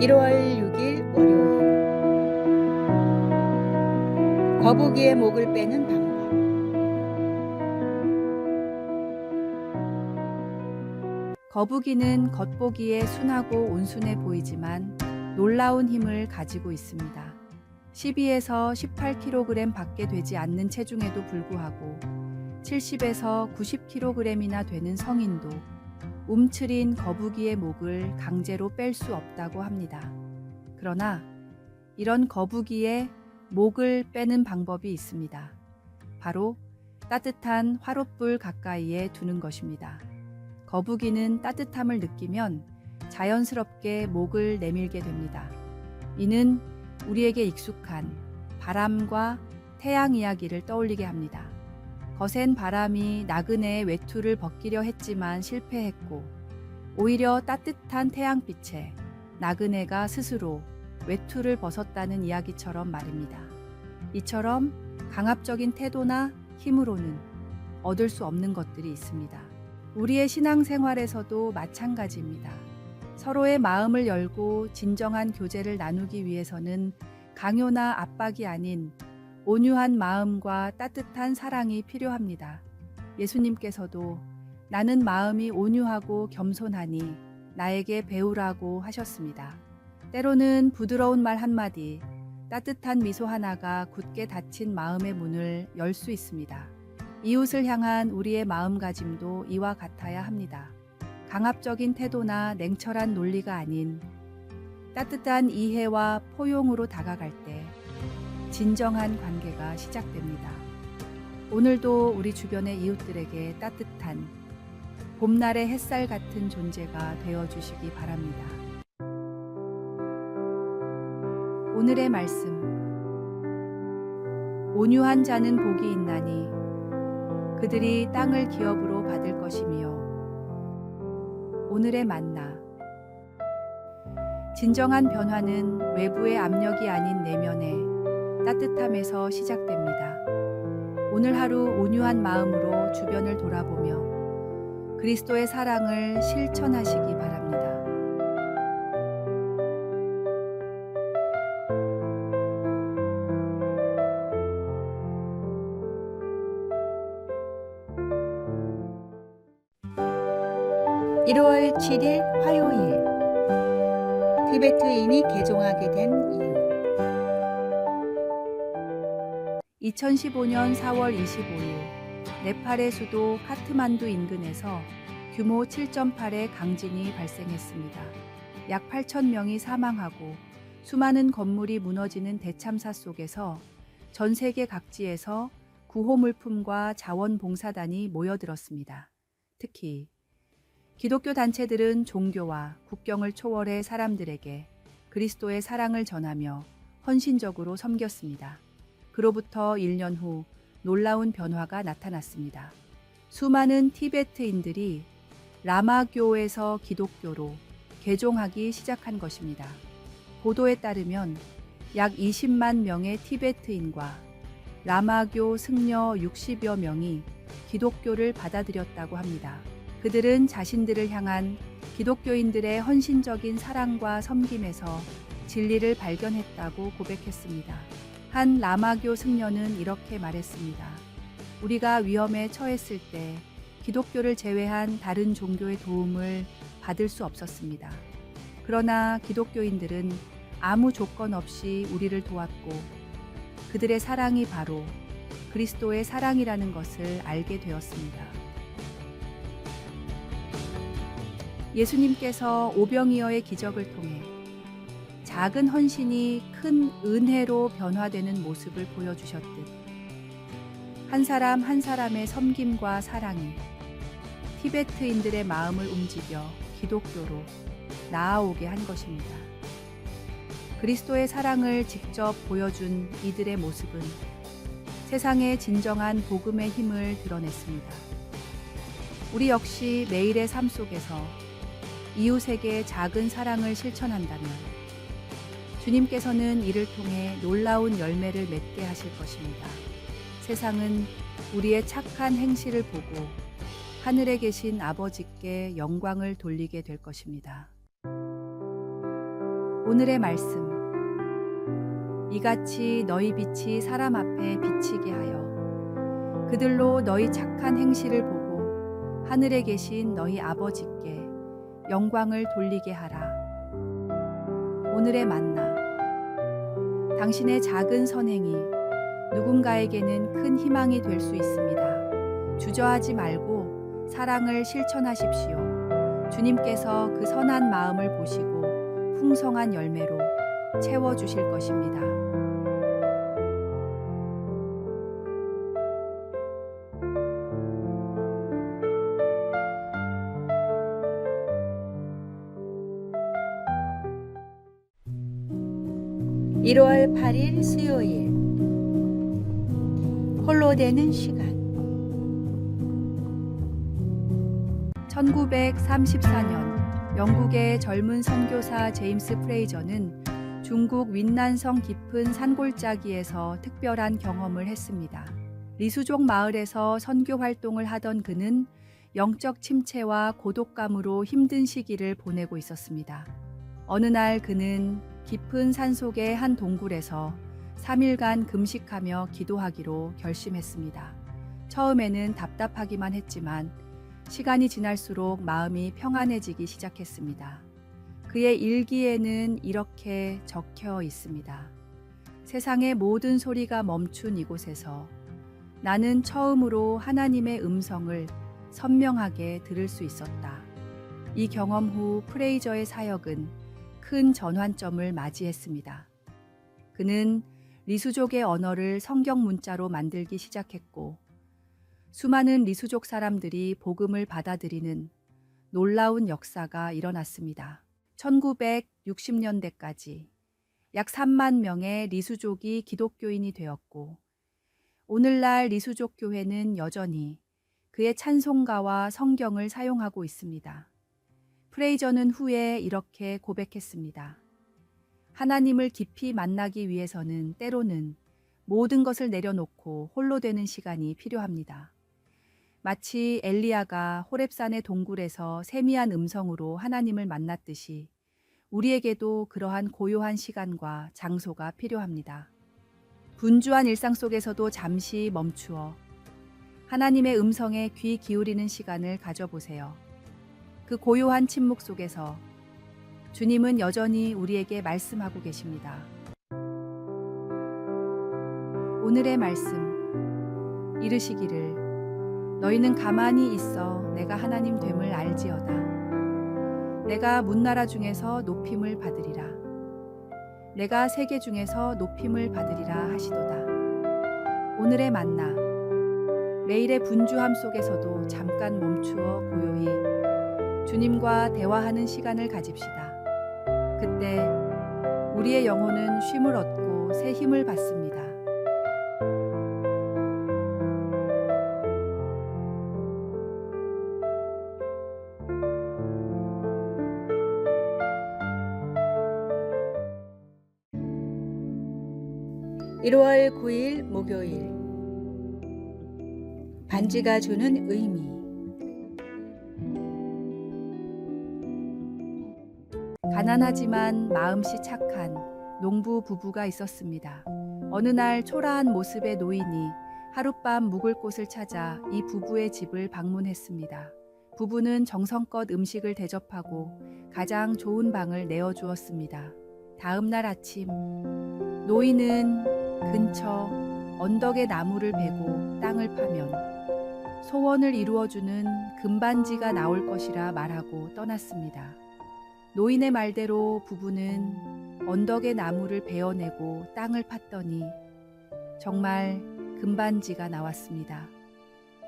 1월 6일 월요일. 거북이의 목을 빼는 방법. 거북이는 겉보기에 순하고 온순해 보이지만 놀라운 힘을 가지고 있습니다. 12에서 18kg 밖에 되지 않는 체중에도 불구하고 70에서 90kg이나 되는 성인도 움츠린 거북이의 목을 강제로 뺄 수 없다고 합니다. 그러나 이런 거북이의 목을 빼는 방법이 있습니다. 바로 따뜻한 화롯불 가까이에 두는 것입니다. 거북이는 따뜻함을 느끼면 자연스럽게 목을 내밀게 됩니다. 이는 우리에게 익숙한 바람과 태양 이야기를 떠올리게 합니다. 거센 바람이 나그네의 외투를 벗기려 했지만 실패했고, 오히려 따뜻한 태양빛에 나그네가 스스로 외투를 벗었다는 이야기처럼 말입니다. 이처럼 강압적인 태도나 힘으로는 얻을 수 없는 것들이 있습니다. 우리의 신앙생활에서도 마찬가지입니다. 서로의 마음을 열고 진정한 교제를 나누기 위해서는 강요나 압박이 아닌 온유한 마음과 따뜻한 사랑이 필요합니다. 예수님께서도 나는 마음이 온유하고 겸손하니 나에게 배우라고 하셨습니다. 때로는 부드러운 말 한마디, 따뜻한 미소 하나가 굳게 닫힌 마음의 문을 열 수 있습니다. 이웃을 향한 우리의 마음가짐도 이와 같아야 합니다. 강압적인 태도나 냉철한 논리가 아닌 따뜻한 이해와 포용으로 다가갈 때 진정한 관계가 시작됩니다. 오늘도 우리 주변의 이웃들에게 따뜻한 봄날의 햇살 같은 존재가 되어주시기 바랍니다. 오늘의 말씀. 온유한 자는 복이 있나니 그들이 땅을 기업으로 받을 것이며. 오늘의 만나. 진정한 변화는 외부의 압력이 아닌 내면의 따뜻함에서 시작됩니다. 오늘 하루 온유한 마음으로 주변을 돌아보며 그리스도의 사랑을 실천하시기 바랍니다. (1월 7일) 화요일. 티베트인이 개종하게 된 이유. 2015년 4월 25일 네팔의 수도 카트만두 인근에서 규모 7.8의 강진이 발생했습니다. 약 8,000명이 사망하고 수많은 건물이 무너지는 대참사 속에서 전 세계 각지에서 구호물품과 자원봉사단이 모여들었습니다. 특히 기독교 단체들은 종교와 국경을 초월해 사람들에게 그리스도의 사랑을 전하며 헌신적으로 섬겼습니다. 그로부터 1년 후 놀라운 변화가 나타났습니다. 수많은 티베트인들이 라마교에서 기독교로 개종하기 시작한 것입니다. 보도에 따르면 약 20만 명의 티베트인과 라마교 승려 60여 명이 기독교를 받아들였다고 합니다. 그들은 자신들을 향한 기독교인들의 헌신적인 사랑과 섬김에서 진리를 발견했다고 고백했습니다. 한 라마교 승려는 이렇게 말했습니다. 우리가 위험에 처했을 때 기독교를 제외한 다른 종교의 도움을 받을 수 없었습니다. 그러나 기독교인들은 아무 조건 없이 우리를 도왔고 그들의 사랑이 바로 그리스도의 사랑이라는 것을 알게 되었습니다. 예수님께서 오병이어의 기적을 통해 작은 헌신이 큰 은혜로 변화되는 모습을 보여주셨듯 한 사람 한 사람의 섬김과 사랑이 티베트인들의 마음을 움직여 기독교로 나아오게 한 것입니다. 그리스도의 사랑을 직접 보여준 이들의 모습은 세상의 진정한 복음의 힘을 드러냈습니다. 우리 역시 매일의 삶 속에서 이웃에게 작은 사랑을 실천한다면 주님께서는 이를 통해 놀라운 열매를 맺게 하실 것입니다. 세상은 우리의 착한 행실을 보고 하늘에 계신 아버지께 영광을 돌리게 될 것입니다. 오늘의 말씀. 이같이 너희 빛이 사람 앞에 비치게 하여 그들로 너희 착한 행실을 보고 하늘에 계신 너희 아버지께 영광을 돌리게 하라. 오늘의 만나. 당신의 작은 선행이 누군가에게는 큰 희망이 될 수 있습니다. 주저하지 말고 사랑을 실천하십시오. 주님께서 그 선한 마음을 보시고 풍성한 열매로 채워주실 것입니다. 1월 8일 수요일 홀로 되는 시간 1934년 영국의 젊은 선교사 제임스 프레이저는 중국 윈난성 깊은 산골짜기에서 특별한 경험을 했습니다. 리수족 마을에서 선교 활동을 하던 그는 영적 침체와 고독감으로 힘든 시기를 보내고 있었습니다. 어느 날 그는 깊은 산속의 한 동굴에서 3일간 금식하며 기도하기로 결심했습니다. 처음에는 답답하기만 했지만 시간이 지날수록 마음이 평안해지기 시작했습니다. 그의 일기에는 이렇게 적혀 있습니다. 세상의 모든 소리가 멈춘 이곳에서 나는 처음으로 하나님의 음성을 선명하게 들을 수 있었다. 이 경험 후 프레이저의 사역은 큰 전환점을 맞이했습니다. 그는 리수족의 언어를 성경 문자로 만들기 시작했고 수많은 리수족 사람들이 복음을 받아들이는 놀라운 역사가 일어났습니다. 1960년대까지 약 3만 명의 리수족이 기독교인이 되었고 오늘날 리수족 교회는 여전히 그의 찬송가와 성경을 사용하고 있습니다. 프레이저는 후에 이렇게 고백했습니다. 하나님을 깊이 만나기 위해서는 때로는 모든 것을 내려놓고 홀로 되는 시간이 필요합니다. 마치 엘리야가 호렙산의 동굴에서 세미한 음성으로 하나님을 만났듯이 우리에게도 그러한 고요한 시간과 장소가 필요합니다. 분주한 일상 속에서도 잠시 멈추어 하나님의 음성에 귀 기울이는 시간을 가져보세요. 그 고요한 침묵 속에서 주님은 여전히 우리에게 말씀하고 계십니다. 오늘의 말씀. 이르시기를 너희는 가만히 있어 내가 하나님 됨을 알지어다. 내가 문나라 중에서 높임을 받으리라. 내가 세계 중에서 높임을 받으리라 하시도다. 오늘의 만나. 매일의 분주함 속에서도 잠깐 멈추어 고요히 주님과 대화하는 시간을 가집시다. 그때 우리의 영혼은 쉼을 얻고 새 힘을 받습니다. (1월 9일) 목요일 반지가 주는 의미 가난하지만 마음씨 착한 농부 부부가 있었습니다. 어느 날 초라한 모습의 노인이 하룻밤 묵을 곳을 찾아 이 부부의 집을 방문했습니다. 부부는 정성껏 음식을 대접하고 가장 좋은 방을 내어주었습니다. 다음 날 아침 노인은 근처 언덕의 나무를 베고 땅을 파면 소원을 이루어주는 금반지가 나올 것이라 말하고 떠났습니다. 노인의 말대로 부부는 언덕의 나무를 베어내고 땅을 팠더니 정말 금반지가 나왔습니다.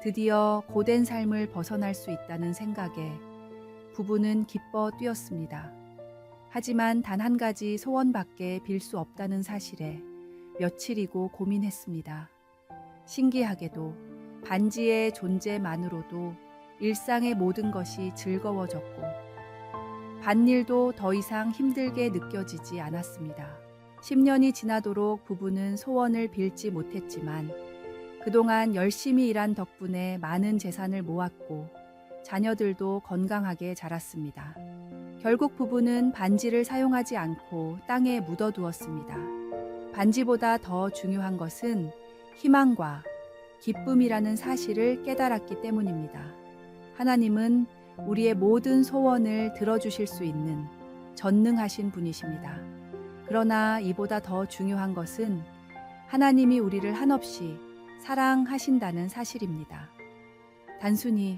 드디어 고된 삶을 벗어날 수 있다는 생각에 부부는 기뻐 뛰었습니다. 하지만 단 한 가지 소원밖에 빌 수 없다는 사실에 며칠이고 고민했습니다. 신기하게도 반지의 존재만으로도 일상의 모든 것이 즐거워졌고 밭일도 더 이상 힘들게 느껴지지 않았습니다. 10년이 지나도록 부부는 소원을 빌지 못했지만 그동안 열심히 일한 덕분에 많은 재산을 모았고 자녀들도 건강하게 자랐습니다. 결국 부부는 반지를 사용하지 않고 땅에 묻어두었습니다. 반지보다 더 중요한 것은 희망과 기쁨이라는 사실을 깨달았기 때문입니다. 하나님은 우리의 모든 소원을 들어주실 수 있는 전능하신 분이십니다. 그러나 이보다 더 중요한 것은 하나님이 우리를 한없이 사랑하신다는 사실입니다. 단순히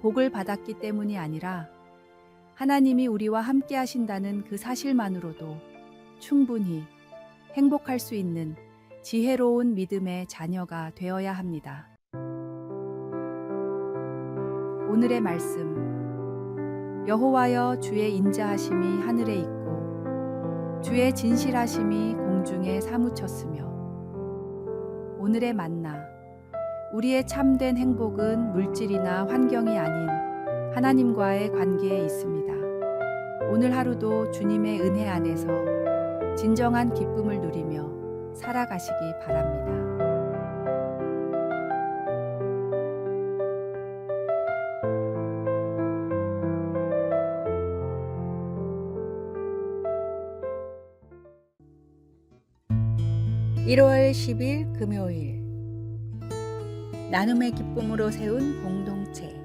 복을 받았기 때문이 아니라 하나님이 우리와 함께 하신다는 그 사실만으로도 충분히 행복할 수 있는 지혜로운 믿음의 자녀가 되어야 합니다. 오늘의 말씀. 여호와여, 주의 인자하심이 하늘에 있고 주의 진실하심이 공중에 사무쳤으며. 오늘의 만나. 우리의 참된 행복은 물질이나 환경이 아닌 하나님과의 관계에 있습니다. 오늘 하루도 주님의 은혜 안에서 진정한 기쁨을 누리며 살아가시기 바랍니다. (1월 10일) 금요일 나눔의 기쁨으로 세운 공동체.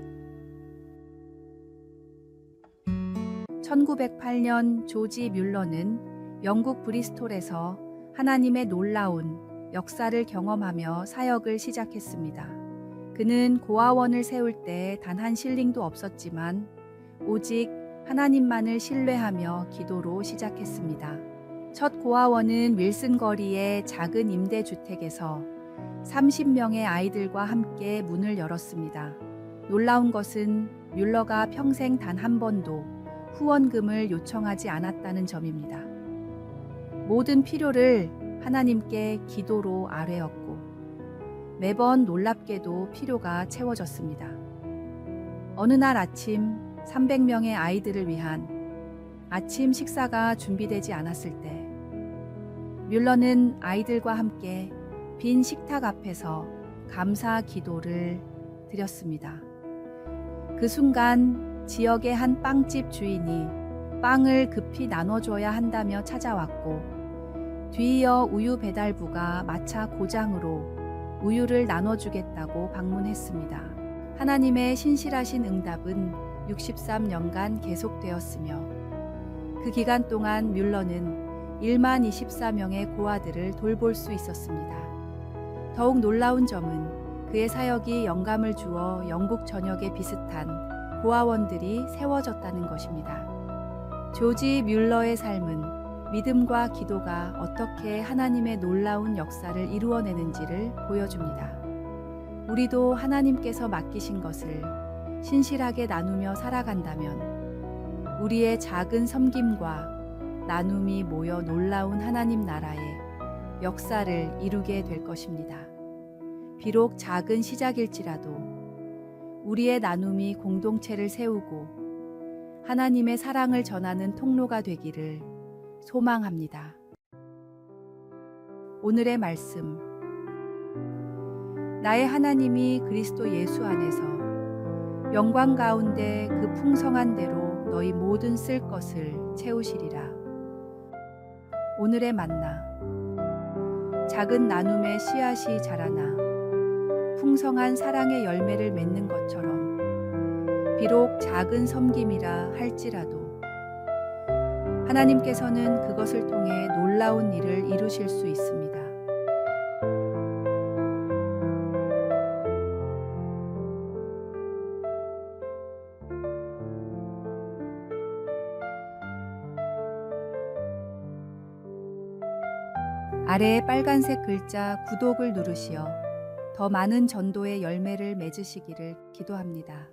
1908년 조지 뮬러는 영국 브리스톨에서 하나님의 놀라운 역사를 경험하며 사역을 시작했습니다. 그는 고아원을 세울 때 단 한 실링도 없었지만 오직 하나님만을 신뢰하며 기도로 시작했습니다. 첫 고아원은 윌슨 거리의 작은 임대주택에서 30명의 아이들과 함께 문을 열었습니다. 놀라운 것은 뮬러가 평생 단 한 번도 후원금을 요청하지 않았다는 점입니다. 모든 필요를 하나님께 기도로 아뢰었고 매번 놀랍게도 필요가 채워졌습니다. 어느 날 아침 300명의 아이들을 위한 아침 식사가 준비되지 않았을 때 뮬러는 아이들과 함께 빈 식탁 앞에서 감사 기도를 드렸습니다. 그 순간 지역의 한 빵집 주인이 빵을 급히 나눠줘야 한다며 찾아왔고 뒤이어 우유 배달부가 마차 고장으로 우유를 나눠주겠다고 방문했습니다. 하나님의 신실하신 응답은 63년간 계속되었으며 그 기간 동안 뮬러는 1만 24명의 고아들을 돌볼 수 있었습니다. 더욱 놀라운 점은 그의 사역이 영감을 주어 영국 전역에 비슷한 고아원들이 세워졌다는 것입니다. 조지 뮬러의 삶은 믿음과 기도가 어떻게 하나님의 놀라운 역사를 이루어내는지를 보여줍니다. 우리도 하나님께서 맡기신 것을 신실하게 나누며 살아간다면 우리의 작은 섬김과 나눔이 모여 놀라운 하나님 나라의 역사를 이루게 될 것입니다. 비록 작은 시작일지라도 우리의 나눔이 공동체를 세우고 하나님의 사랑을 전하는 통로가 되기를 소망합니다. 오늘의 말씀. 나의 하나님이 그리스도 예수 안에서 영광 가운데 그 풍성한 대로 너희 모든 쓸 것을 채우시리라. 오늘의 만나. 작은 나눔의 씨앗이 자라나 풍성한 사랑의 열매를 맺는 것처럼 비록 작은 섬김이라 할지라도 하나님께서는 그것을 통해 놀라운 일을 이루실 수 있습니다. 아래에 빨간색 글자 구독을 누르시어 더 많은 전도의 열매를 맺으시기를 기도합니다.